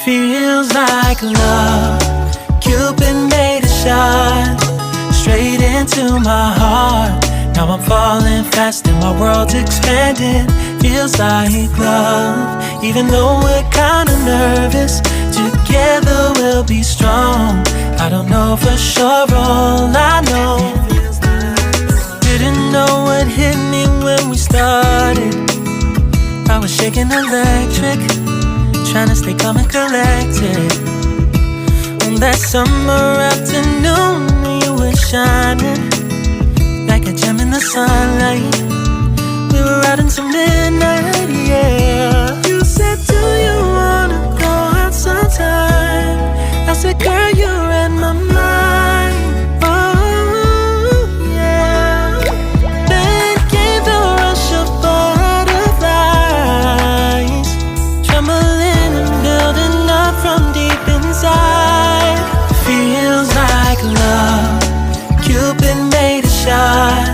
Feels like love. Cupid made a shot straight into my heart. Now I'm falling fast and my world's expanding. Feels like love. Even though we're kinda nervous, together we'll be strong. I don't know for sure, all I know. Didn't know what hit me when we started. I was shaking electric, trying to stay calm and collected. On that summer afternoon, you were shining like a gem in the sunlight. We were out until midnight, yeah. You said, do you wanna go out sometime? I said, girl, you read my mind. Oh, yeah. Then came the rush of butterflies, trembling and building up from deep inside. Feels like love. Cupid made a shot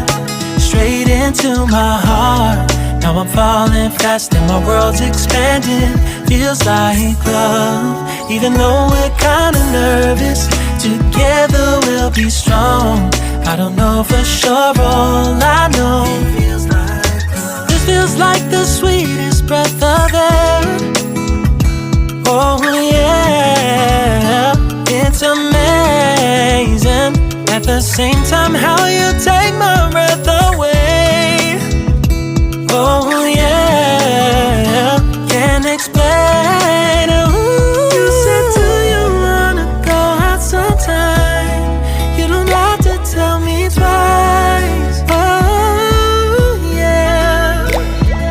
straight into my heart. Now I'm falling fast and my world's expanding. Feels like love. Even though we're kinda nervous, together we'll be strong. I don't know for sure, all I know. This feels like the sweetest breath of air. Oh yeah, it's amazing. At the same time, how you take my breath away. Oh yeah, can't explain. Ooh. You said, do you wanna go out sometime? You don't have to tell me twice. Oh yeah.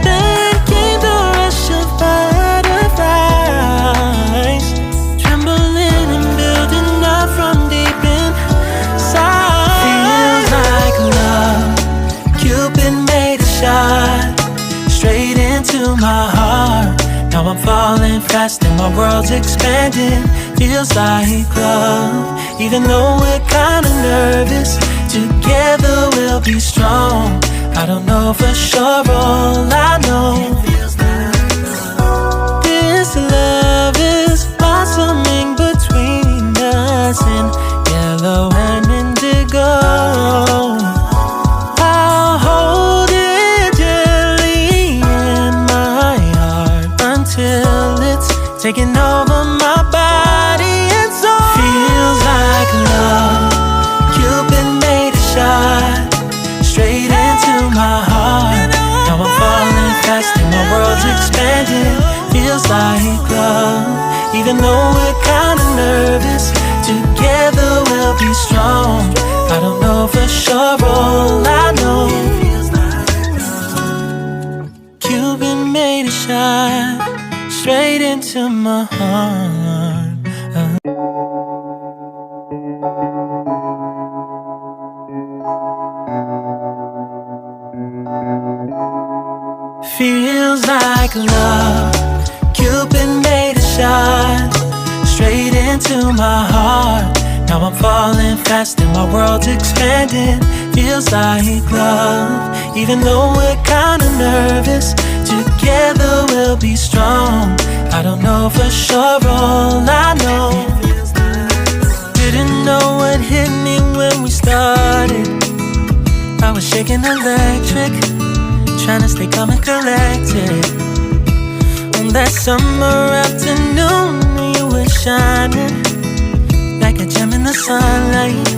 Then came the rush of butterflies, trembling and building up from deep inside. Feels like love. Cupid made a shot straight into my heart. Now I'm falling fast and my world's expanding. Feels like love. Even though we're kinda nervous, together we'll be strong. I don't know for sure, all I know. This love is blossoming between us in yellow and indigo. I'll hold it gently in my heart until it's taking over my body and soul. Feels like love. Cupid made a shot straight into my heart. Now I'm falling fast and my world's expanding. Feels like love. Even though we're kinda nervous, together we'll be strong. I don't know for sure, all I know. Cupid made a shot straight into my heart. Feels like love. Cupid made a shot straight into my heart. Now I'm falling fast and my world's expanding. Feels like love. Even though we're kinda nervous, together we'll be strong. I don't know for sure, all I know. Didn't know what hit me when we started. I was shaking electric, trying to stay calm and collected. On that summer afternoon, you were shining like a gem in the sunlight.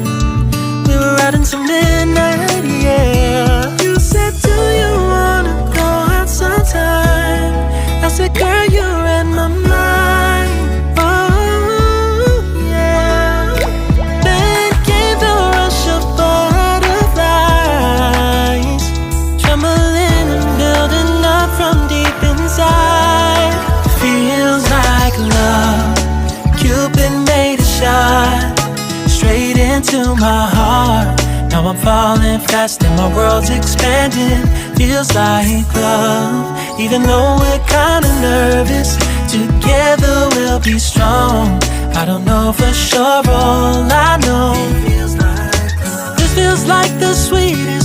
We were out until midnight, yeah. You said, do you wanna go out sometime? I said, girl, you read my mind. Oh yeah. Then came the rush of butterflies, trembling and building up from deep inside. Feels like love. Cupid made a shot straight into my heart. Now I'm falling fast and my world's expanding. Feels like love. Even though we're kinda nervous, together we'll be strong. I don't know for sure, all I know. This feels like the sweetest